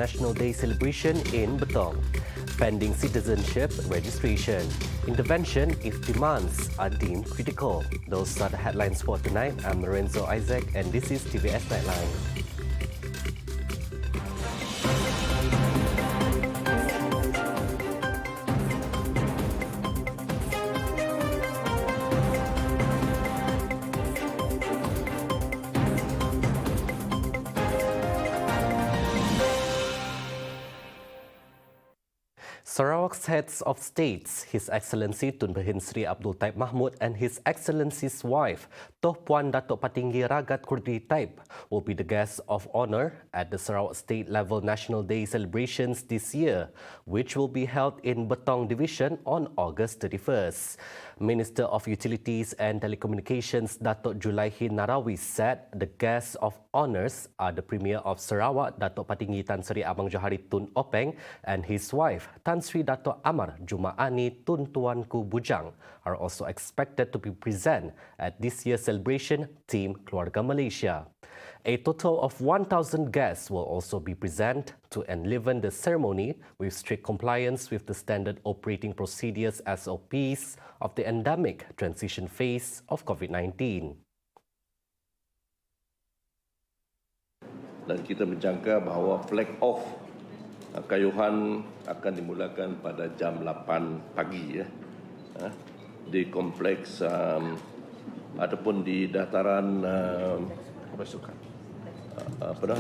National Day celebration in BETONG. Pending citizenship registration. Intervention if demands are deemed critical. Those are the headlines for tonight. I'm Lorenzo Isaac and this is TVS Nightline. Sarawak's heads of states, His Excellency Tun Berhad Sri Abdul Taib Mahmud and His Excellency's wife, Toh Puan Datuk Patinggi Ragat Kurdi Taib, will be the guests of honour at the Sarawak State Level National Day celebrations this year, which will be held in Betong Division on August 31st. Minister of Utilities and Telecommunications Datuk Julaihi Narawi said the guests of honours are the Premier of Sarawak, Datuk Patinggi Tan Sri Abang Johari Tun Openg, and his wife, Tan Sri Datuk Amar Jumaani Tun Tuanku Bujang, are also expected to be present at this year's celebration Team Keluarga Malaysia. A total of 1,000 guests will also be present to enliven the ceremony with strict compliance with the standard operating procedures SOPs of the endemic transition phase of COVID-19. Dan kita menjangka bahawa flag off kayuhan akan dimulakan pada jam 8 pagi di kompleks ataupun di dataran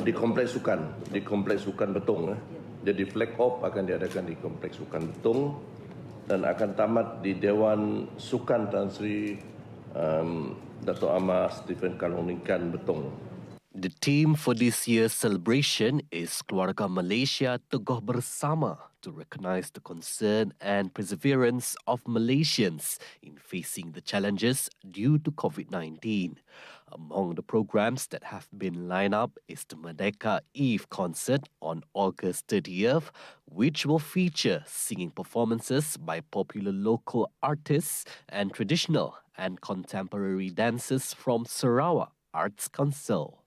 di kompleks sukan Betong. Jadi flag off akan diadakan di kompleks sukan Betong dan akan tamat di Dewan Sukan Tan Sri Dato' Amar Stephen Kalongingkan Betong. The theme for this year's celebration is Keluarga Malaysia Teguh Bersama to recognise the concern and perseverance of Malaysians in facing the challenges due to COVID-19. Among the programs that have been lined up is the Merdeka Eve concert on August 30th, which will feature singing performances by popular local artists and traditional and contemporary dancers from Sarawak Arts Council.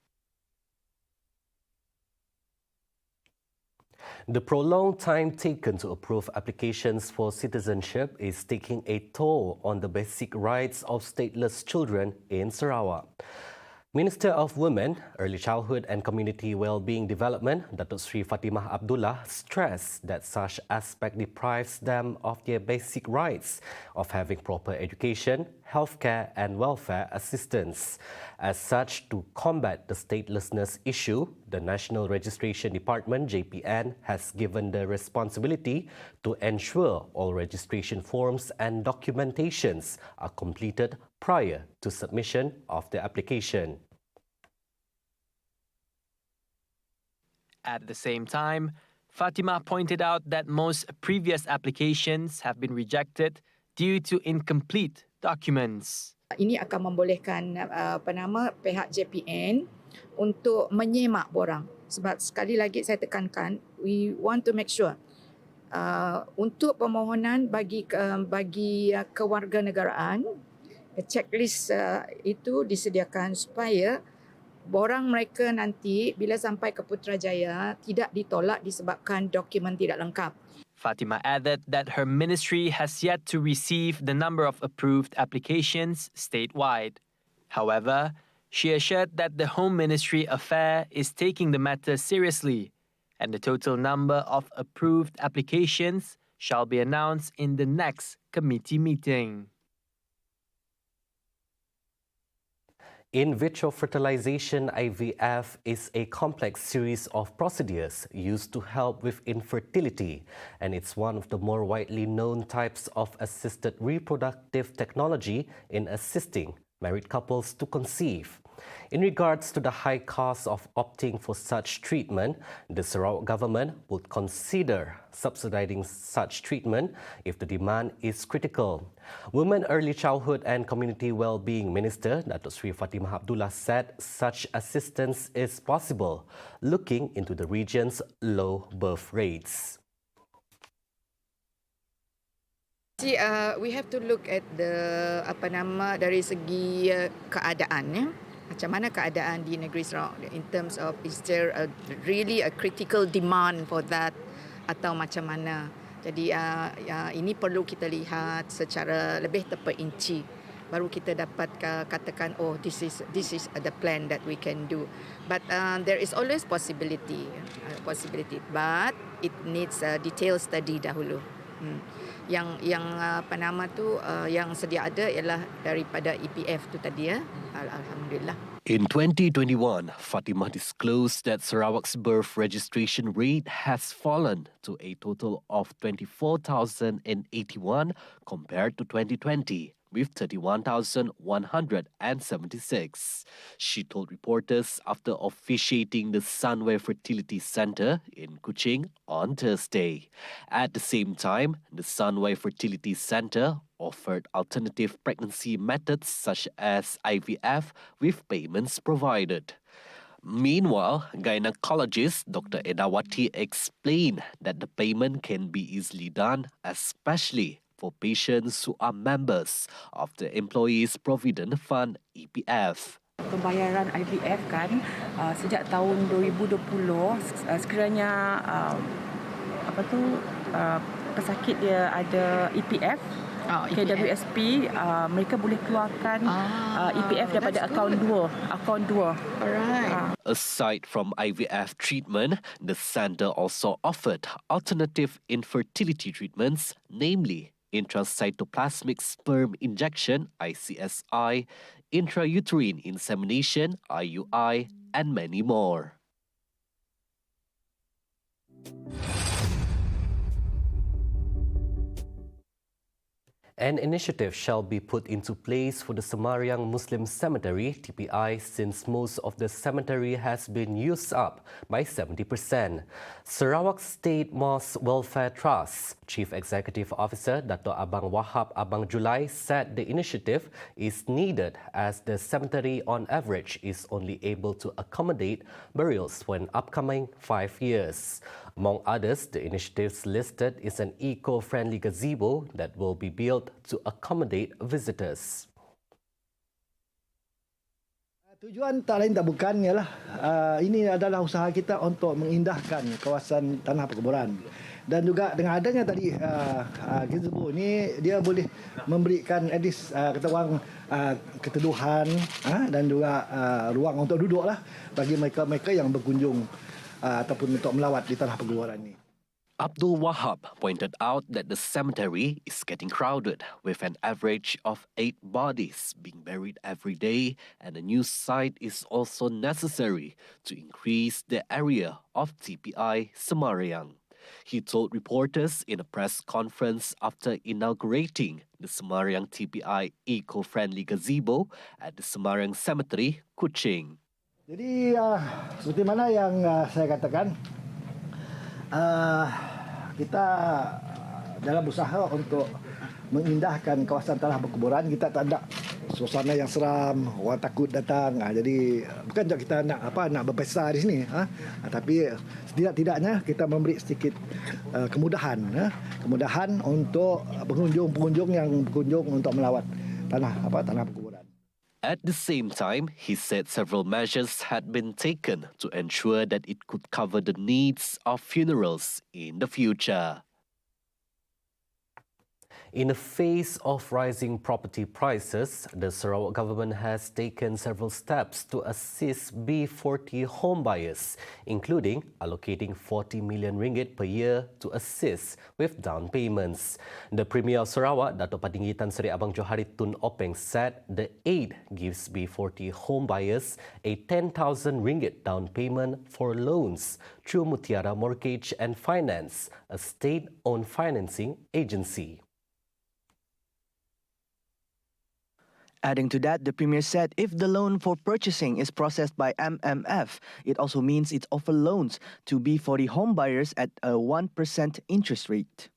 The prolonged time taken to approve applications for citizenship is taking a toll on the basic rights of stateless children in Sarawak. Minister of Women, Early Childhood and Community Wellbeing Development, Datuk Sri Fatimah Abdullah, stressed that such aspect deprives them of their basic rights of having proper education, healthcare and welfare assistance. As such, to combat the statelessness issue, the National Registration Department, JPN, has given the responsibility to ensure all registration forms and documentations are completed prior to submission of the application. At the same time, Fatima pointed out that most previous applications have been rejected due to incomplete documents. Ini akan membolehkan pihak JPN untuk menyemak borang. Sebab sekali lagi saya tekankan, we want to make sure untuk permohonan bagi kewarganegaraan, checklist itu disediakan supaya borang mereka nanti bila sampai ke Putrajaya tidak ditolak disebabkan dokumen tidak lengkap. Fatima added that her ministry has yet to receive the number of approved applications statewide. However, she assured that the Home Ministry affair is taking the matter seriously and the total number of approved applications shall be announced in the next committee meeting. In vitro fertilization, IVF is a complex series of procedures used to help with infertility, and it's one of the more widely known types of assisted reproductive technology in assisting married couples to conceive. In regards to the high cost of opting for such treatment, the Sarawak government would consider subsidizing such treatment if the demand is critical. Women, Early Childhood and Community Wellbeing Minister Datuk Sri Fatimah Abdullah said such assistance is possible, looking into the region's low birth rates. We have to look at the dari segi keadaan. macam mana keadaan di negeri Sarawak in terms of is there really a critical demand for that atau macam mana. Jadi ini perlu kita lihat secara lebih terperinci. Baru kita dapat katakan this is the plan that we can do. But there is always possibility, but it needs a detailed study dahulu. Yang apa nama tu yang sedia ada ialah daripada EPF tu tadi ya. Alhamdulillah. In 2021, Fatimah disclosed that Sarawak's birth registration rate has fallen to a total of 24,081 compared to 2020. With 31,176. She told reporters after officiating the Sunway Fertility Centre in Kuching on Thursday. At the same time, the Sunway Fertility Centre offered alternative pregnancy methods such as IVF with payments provided. Meanwhile, gynecologist Dr. Edawati explained that the payment can be easily done, especially for patients who are members of the Employees Provident Fund (EPF). Pembayaran IVF kan sejak tahun 2020 sekiranya pesakit dia ada EPF, KWSP, mereka boleh keluarkan EPF daripada akaun dua. Alright. Aside from IVF treatment, the centre also offered alternative infertility treatments, namely intracytoplasmic sperm injection (ICSI), intrauterine insemination (IUI), and many more. An initiative shall be put into place for the Semariang Muslim Cemetery (TPI) since most of the cemetery has been used up by 70%. Sarawak State Mosque Welfare Trust Chief Executive Officer Dato' Abang Wahab Abang Julai said the initiative is needed as the cemetery on average is only able to accommodate burials for an upcoming 5 years. Among others, the initiatives listed is an eco-friendly gazebo that will be built to accommodate visitors. Tujuan tak lain tak bukan ialah ini adalah usaha kita untuk mengindahkan kawasan tanah perkuburan. Dan juga dengan adanya tadi gazebo ini dia boleh memberikan at least kata orang keteduhan dan juga ruang untuk duduklah bagi mereka yang berkunjung ataupun untuk melawat di tanah perkuburan ini. Abdul Wahab pointed out that the cemetery is getting crowded with an average of 8 bodies being buried every day, and a new site is also necessary to increase the area of TPI Semariang. He told reporters in a press conference after inaugurating the Semariang TPI Eco-Friendly Gazebo at the Semariang Cemetery, Kuching. Jadi seperti mana yang saya katakan, kita dalam usaha untuk mengindahkan kawasan tanah perkuburan. Kita tak ada suasana yang seram, orang takut datang. Jadi bukan kita nak berpesta di sini, tapi setidak-tidaknya kita memberi sedikit kemudahan untuk pengunjung yang berkunjung untuk melawat tanah perkuburan. At the same time, he said several measures had been taken to ensure that it could cover the needs of funerals in the future. In the face of rising property prices, the Sarawak government has taken several steps to assist B40 home buyers, including allocating 40 million ringgit per year to assist with down payments. The Premier of Sarawak, Dato' Patinggi Tan Sri Abang Johari Tun Openg, said the aid gives B40 home buyers a 10,000 ringgit down payment for loans through Mutiara Mortgage and Finance, a state-owned financing agency. Adding to that, the Premier said if the loan for purchasing is processed by MMF, it also means it offers loans to B40 home buyers at a 1% interest rate.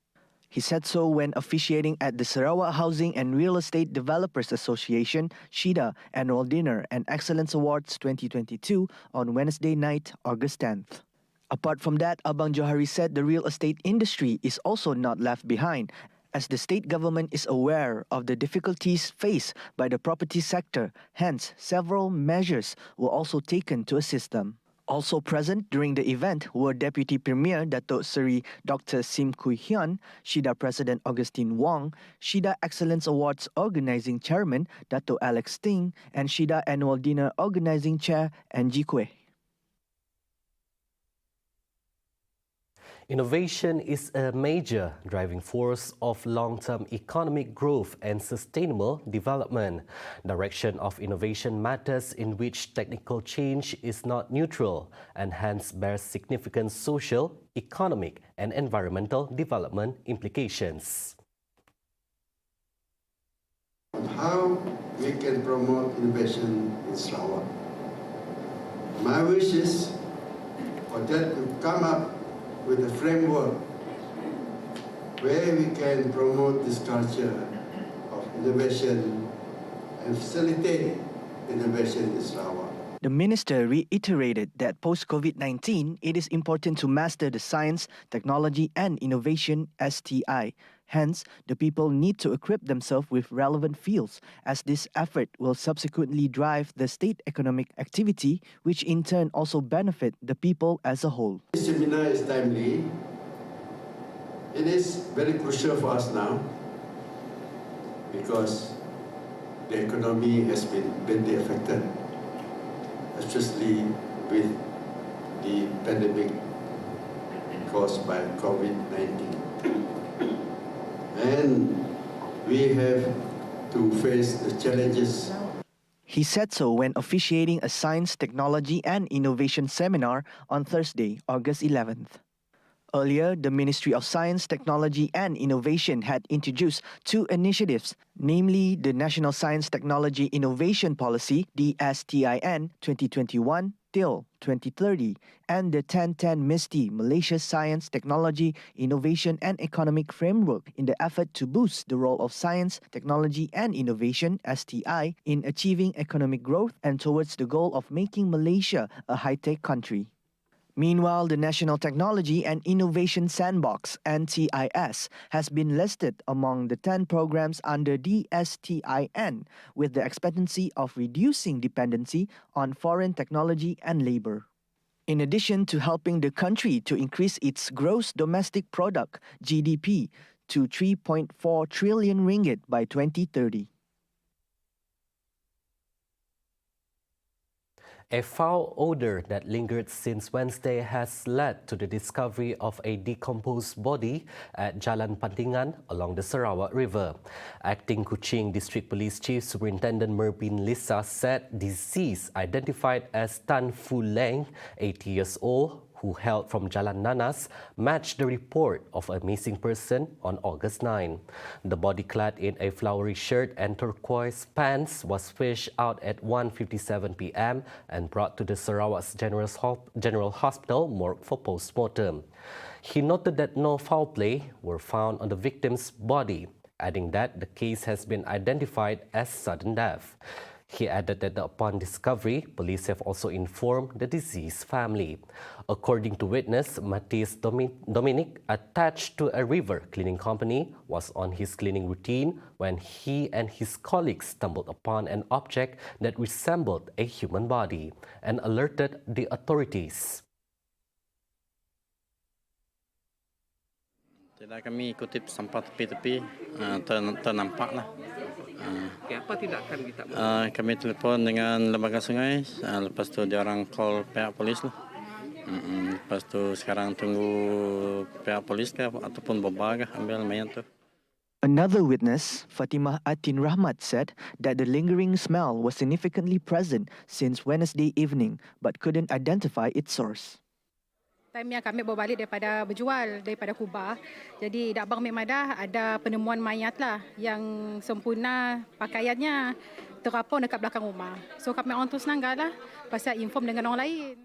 He said so when officiating at the Sarawak Housing and Real Estate Developers Association (SHIDA) Annual Dinner and Excellence Awards 2022 on Wednesday night, August 10th. Apart from that, Abang Johari said the real estate industry is also not left behind, as the state government is aware of the difficulties faced by the property sector. Hence, several measures were also taken to assist them. Also present during the event were Deputy Premier Datuk Seri Dr. Sim Kui Hyun, Shida President Augustine Wong, Shida Excellence Awards Organising Chairman Datuk Alex Ting, and Shida Annual Dinner Organising Chair Angie Kweh. Innovation is a major driving force of long-term economic growth and sustainable development. Direction of innovation matters in which technical change is not neutral and hence bears significant social, economic and environmental development implications. How we can promote innovation in Sarawak. My wish is for that to come up with a framework where we can promote this culture of innovation and facilitate innovation in Sarawak. The minister reiterated that post-COVID-19, it is important to master the science, technology and innovation STI. Hence, the people need to equip themselves with relevant fields, as this effort will subsequently drive the state economic activity, which in turn also benefit the people as a whole. This seminar is timely. It is very crucial for us now because the economy has been badly affected, especially with the pandemic caused by COVID-19. And we have to face the challenges. He said so when officiating a science, technology and innovation seminar on Thursday, August 11th. Earlier, the Ministry of Science, Technology and Innovation had introduced two initiatives, namely the National Science Technology Innovation Policy, DSTIN 2021 till 2030, and the 10-10 MISTI Malaysia Science, Technology, Innovation and Economic Framework in the effort to boost the role of science, technology and innovation STI in achieving economic growth and towards the goal of making Malaysia a high-tech country. Meanwhile, the National Technology and Innovation Sandbox, NTIS, has been listed among the 10 programs under DSTIN with the expectancy of reducing dependency on foreign technology and labor. In addition to helping the country to increase its gross domestic product, GDP, to 3.4 trillion ringgit by 2030. A foul odor that lingered since Wednesday has led to the discovery of a decomposed body at Jalan Pandingan along the Sarawak River. Acting Kuching District Police Chief Superintendent Merbin Lisa said deceased identified as Tan Fu Leng, 80 years old, who hailed from Jalan Nanas, matched the report of a missing person on August 9. The body clad in a flowery shirt and turquoise pants was fished out at 1:57 p.m. and brought to the Sarawak's General Hospital morgue for post-mortem. He noted that no foul play were found on the victim's body, adding that the case has been identified as sudden death. He added that upon discovery, police have also informed the deceased family. According to witness, Matis Dominic, attached to a river cleaning company, was on his cleaning routine when he and his colleagues stumbled upon an object that resembled a human body and alerted the authorities. Tidak, kami kutip sampah tepi-tepi, ternampaklah. Apa tindakan kita? Kami telefon dengan lembaga sungai, lepas tu dia orang call pihak polis lah. Lepas tu sekarang tunggu pihak polis ke ataupun bomba ke ambil mayat tu. Another witness, Fatimah Atin Rahmat, said that the lingering smell was significantly present since Wednesday evening but couldn't identify its source. Time yang kami bawa balik daripada berjual daripada Kubah, jadi dak bang Madah ada penemuan mayat lah yang sempurna pakaiannya terapung dekat belakang rumah. So kami orang terus nanggal lah pasal inform dengan orang lain.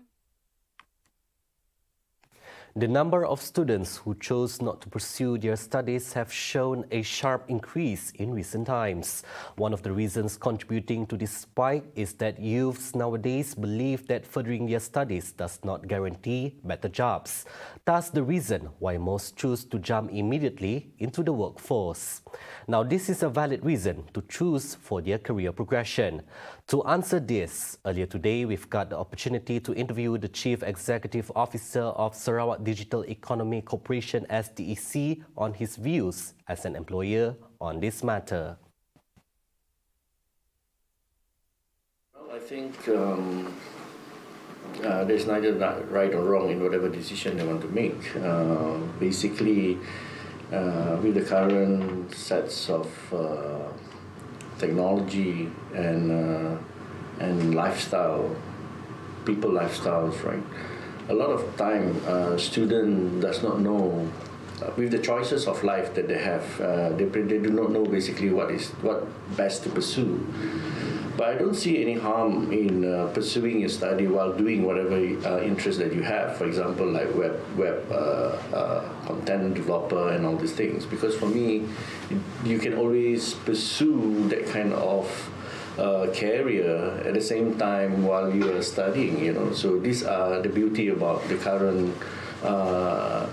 The number of students who chose not to pursue their studies have shown a sharp increase in recent times. One of the reasons contributing to this spike is that youths nowadays believe that furthering their studies does not guarantee better jobs. That's the reason why most choose to jump immediately into the workforce. Now, this is a valid reason to choose for their career progression. To answer this, earlier today, we've got the opportunity to interview the Chief Executive Officer of Sarawak Digital Economy Corporation SDEC on his views as an employer on this matter. Well, I think there's neither right or wrong in whatever decision they want to make. Basically, with the current sets of technology and lifestyle, people lifestyles, right? A lot of time, student does not know, with the choices of life that they have, they do not know basically what best to pursue. But I don't see any harm in pursuing your study while doing whatever interest that you have. For example, like web content developer and all these things. Because for me, you can always pursue that kind of career at the same time while you are studying. So these are the beauty about the current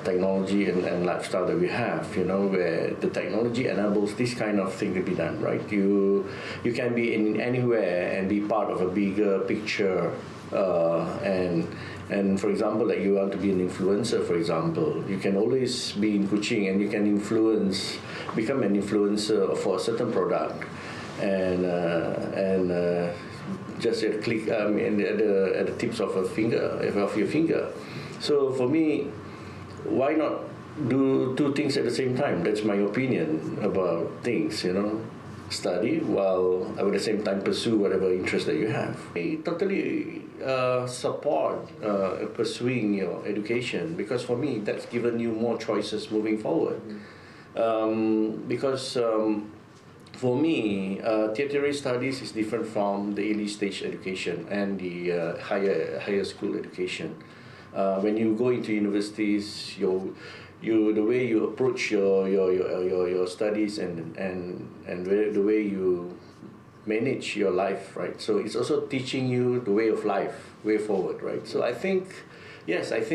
technology and lifestyle that we have, where the technology enables this kind of thing to be done, right? You can be in anywhere and be part of a bigger picture, and for example, like you want to be an influencer, for example, you can always be in Kuching and you can become an influencer for a certain product, and just at a click, at the tips of your finger. So for me, why not do two things at the same time? That's my opinion about things, Study while at the same time pursue whatever interest that you have. I totally support pursuing your education, because for me, that's given you more choices moving forward. Because for me, tertiary studies is different from the early stage education and the higher school education. When you go into universities, the way you approach your studies and the way you manage your life, right? So it's also teaching you the way of life, way forward, right? So I think, yes, there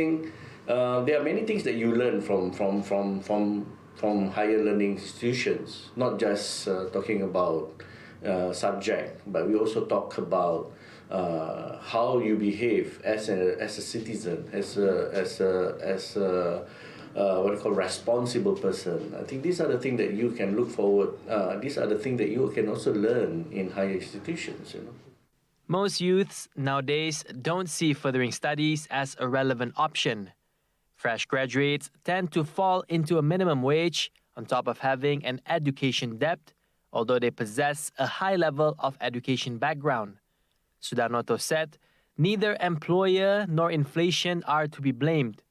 are many things that you learn from higher learning institutions, not just talking about subject, but we also talk about how you behave as a citizen, as a responsible person. I think these are the things that you can look forward. These are the things that you can also learn in higher institutions. Most youths nowadays don't see furthering studies as a relevant option. Fresh graduates tend to fall into a minimum wage on top of having an education debt, although they possess a high level of education background. Sudarnoto said, neither employer nor inflation are to be blamed.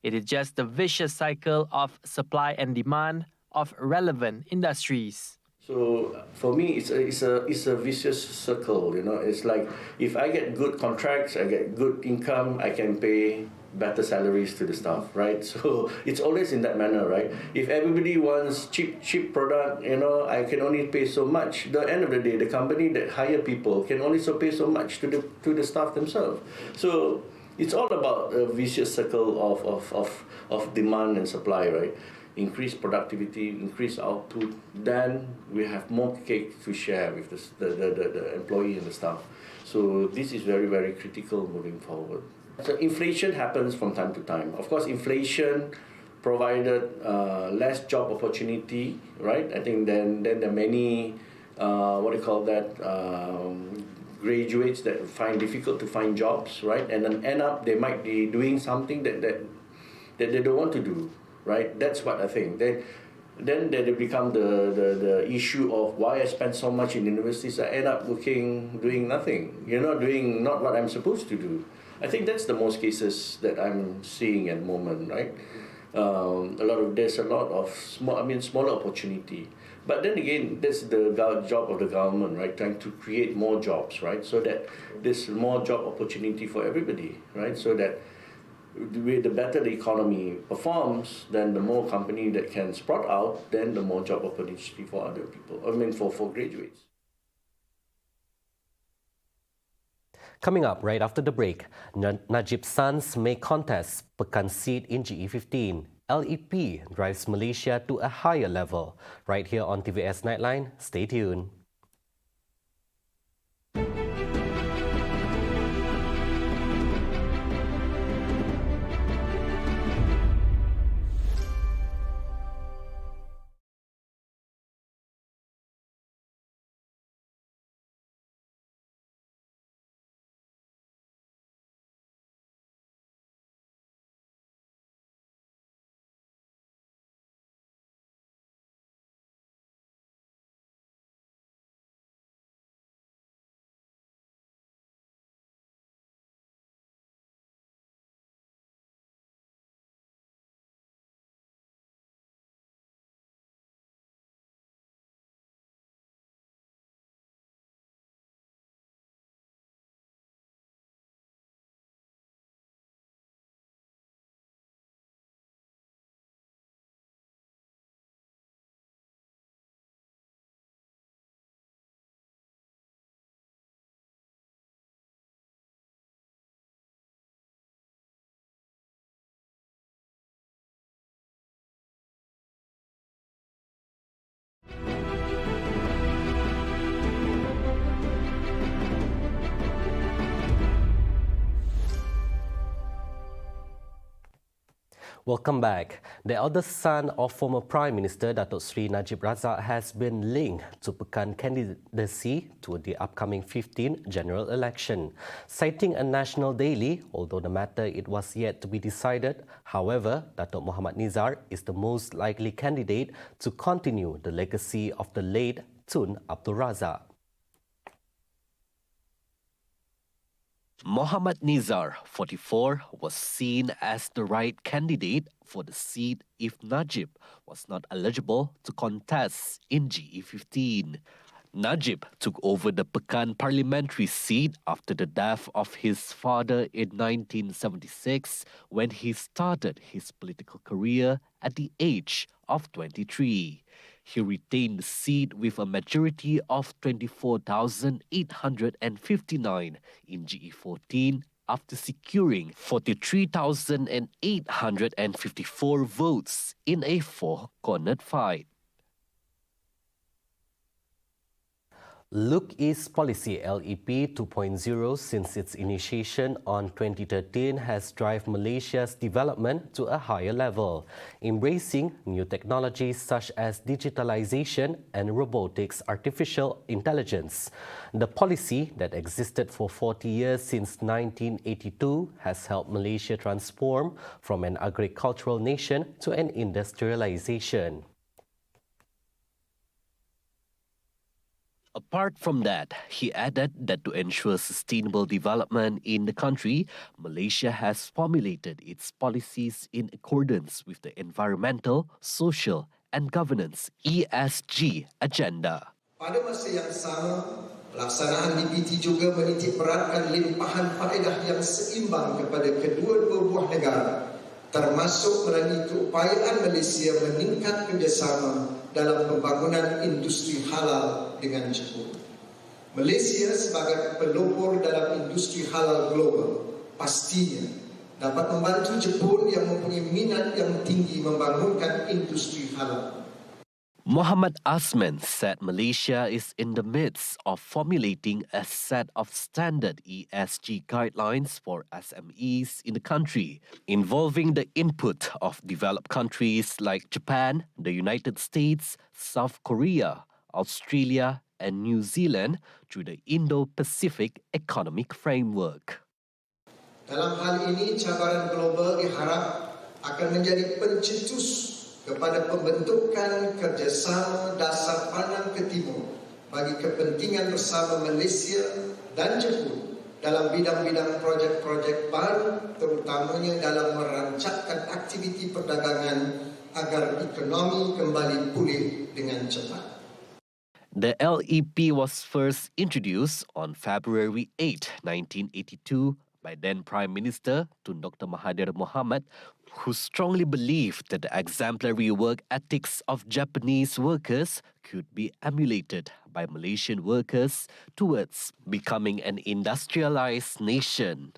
It is just the vicious cycle of supply and demand of relevant industries. So for me, it's a vicious circle. It's like if I get good contracts, I get good income, I can pay better salaries to the staff, right? So it's always in that manner, right? If everybody wants cheap product, I can only pay so much. At the end of the day, the company that hire people can only pay so much to the staff themselves. So it's all about a vicious circle of demand and supply, right? Increase productivity, increase output, then we have more cake to share with the employee and the staff. So this is very, very critical moving forward. So inflation happens from time to time. Of course, inflation provided less job opportunity, right? I think then there are many, graduates that find difficult to find jobs, right? And then end up, they might be doing something that they don't want to do, right? That's what I think. Then they become the issue of why I spend so much in universities. I end up doing nothing, doing not what I'm supposed to do. I think that's the most cases that I'm seeing at the moment, right? There's a lot of smaller opportunity. But then again, that's the job of the government, right? Trying to create more jobs, right? So that there's more job opportunity for everybody, right? So that the better the economy performs, then the more company that can sprout out, then the more job opportunity for other people. I mean, for graduates. Coming up right after the break, Najib's sons may contest Pekan seat in GE15. LEP drives Malaysia to a higher level. Right here on TVS Nightline, stay tuned. Welcome back. The eldest son of former Prime Minister Datuk Seri Najib Razak has been linked to Pekan candidacy to the upcoming 15th general election. Citing a national daily, although the matter it was yet to be decided, however, Datuk Muhammad Nizar is the most likely candidate to continue the legacy of the late Tun Abdul Razak. Muhammad Nizar, 44, was seen as the right candidate for the seat if Najib was not eligible to contest in GE15. Najib took over the Pekan parliamentary seat after the death of his father in 1976 when he started his political career at the age of 23. He retained the seat with a majority of 24,859 in GE14 after securing 43,854 votes in a four-cornered fight. Look East Policy LEP 2.0 since its initiation on 2013 has driven Malaysia's development to a higher level, embracing new technologies such as digitalization and robotics, artificial intelligence. The policy that existed for 40 years since 1982 has helped Malaysia transform from an agricultural nation to an industrialization. Apart from that, he added that to ensure sustainable development in the country, Malaysia has formulated its policies in accordance with the environmental, social and governance ESG agenda. Pada masa yang sama, pelaksanaan DPT juga menitik beratkan limpahan faedah yang seimbang kepada kedua-dua buah negara, termasuk melalui keupayaan Malaysia meningkat kerjasama dalam pembangunan industri halal dengan Jepun. Malaysia sebagai pelopor dalam industri halal global pastinya dapat membantu Jepun yang mempunyai minat yang tinggi membangunkan industri halal. Muhammad Asman said Malaysia is in the midst of formulating a set of standard ESG guidelines for SMEs in the country, involving the input of developed countries like Japan, the United States, South Korea, Australia and New Zealand through the Indo-Pacific Economic Framework. Dalam hal ini, cabaran global diharap akan menjadi pencetus kepada pembentukan kerjasama dasar pandang ke timur bagi kepentingan bersama Malaysia dan Jepun dalam bidang-bidang projek-projek baru, terutamanya dalam merancangkan aktiviti perdagangan agar ekonomi kembali pulih dengan cepat. The LEP was first introduced on February 8, 1982 by then Prime Minister Tun Dr. Mahathir Mohamad, who strongly believed that the exemplary work ethics of Japanese workers could be emulated by Malaysian workers towards becoming an industrialized nation.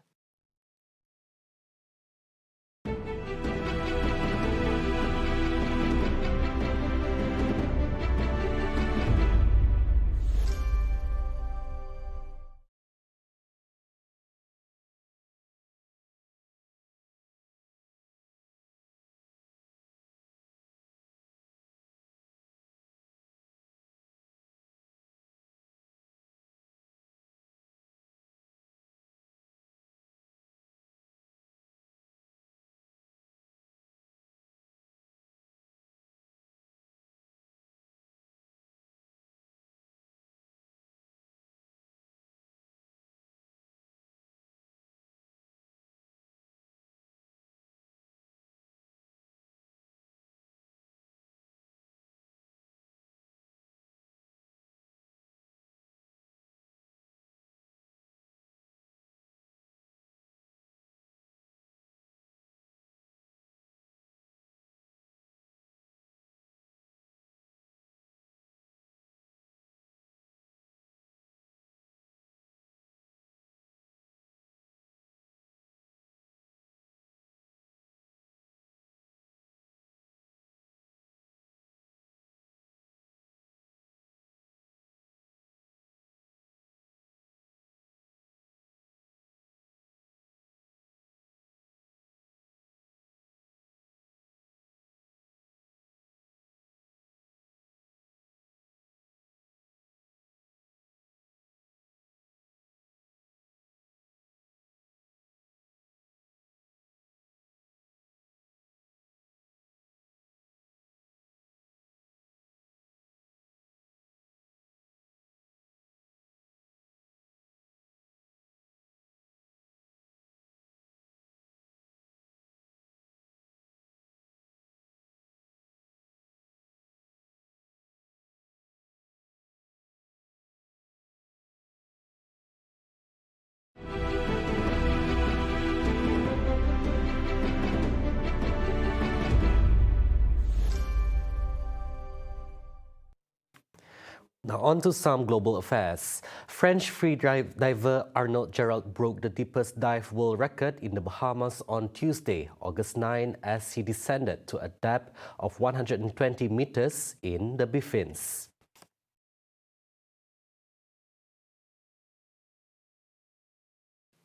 Now on to some global affairs. French free diver Arnaud Gerald broke the deepest dive world record in the Bahamas on Tuesday, August 9, as he descended to a depth of 120 meters in the Bifins.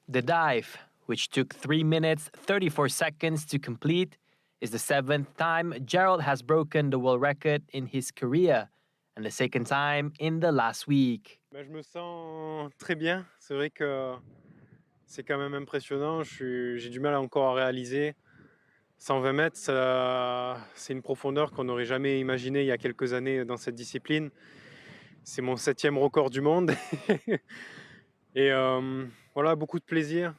The dive, which took 3 minutes 34 seconds to complete, is the 7th time Gerald has broken the world record in his career, and the 2nd time in the last week. Je me sens très bien. C'est vrai que c'est quand même impressionnant. J'ai du mal encore à réaliser. 120 mètres, c'est une profondeur qu'on n'aurait jamais imaginée il y a quelques années dans cette discipline. C'est mon 7e record du monde. Et voilà, beaucoup de plaisir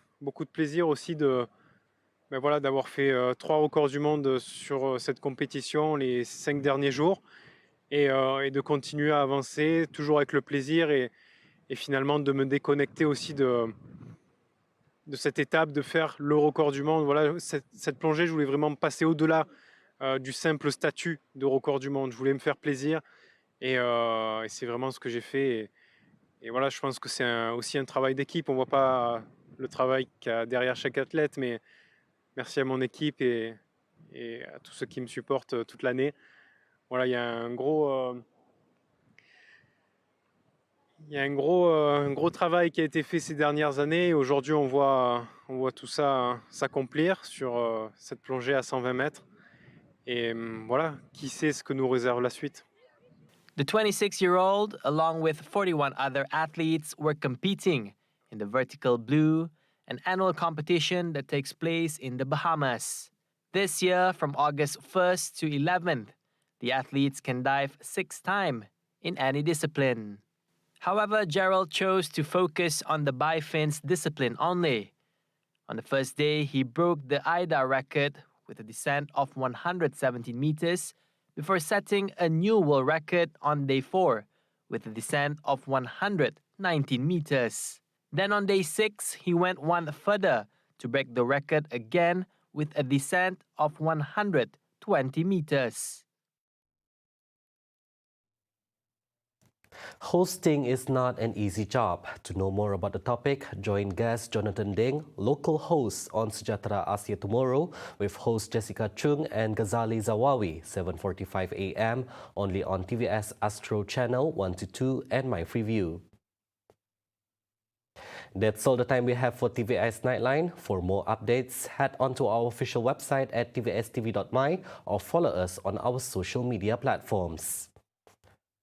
aussi d'avoir fait 3 records du monde sur cette compétition les 5 derniers jours. Et de continuer à avancer, toujours avec le plaisir et finalement de me déconnecter aussi de cette étape, de faire le record du monde. Voilà, cette plongée, je voulais vraiment me passer au-delà du simple statut de record du monde. Je voulais me faire plaisir et c'est vraiment ce que j'ai fait. Et voilà, je pense que c'est aussi un travail d'équipe. On ne voit pas le travail qu'il y a derrière chaque athlète, mais merci à mon équipe et à tous ceux qui me supportent toute l'année. Voilà, il y a un gros travail qui a été fait ces dernières années. Et aujourd'hui, on voit tout ça s'accomplir sur cette plongée à 120 mètres. Et voilà, qui sait ce que nous réserve la suite. The 26-year-old, along with 41 other athletes, were competing in the vertical blue, an annual competition that takes place in the Bahamas. This year, from August 1st to 11th, the athletes can dive 6 times in any discipline. However, Gerald chose to focus on the bifins discipline only. On the first day, he broke the IDA record with a descent of 117 meters before setting a new world record on day 4 with a descent of 119 meters. Then on day 6, he went one further to break the record again with a descent of 120 meters. Hosting is not an easy job. To know more about the topic, join guest Jonathan Deng, local host on Sejahtera Asia tomorrow with host Jessica Chung and Ghazali Zawawi, 7:45 a.m. only on TVS Astro Channel 122 and My Freeview. That's all the time we have for TVS Nightline. For more updates, head on to our official website at TVSTVMY or follow us on our social media platforms.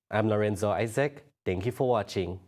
I'm Lorenzo Isaac. Thank you for watching.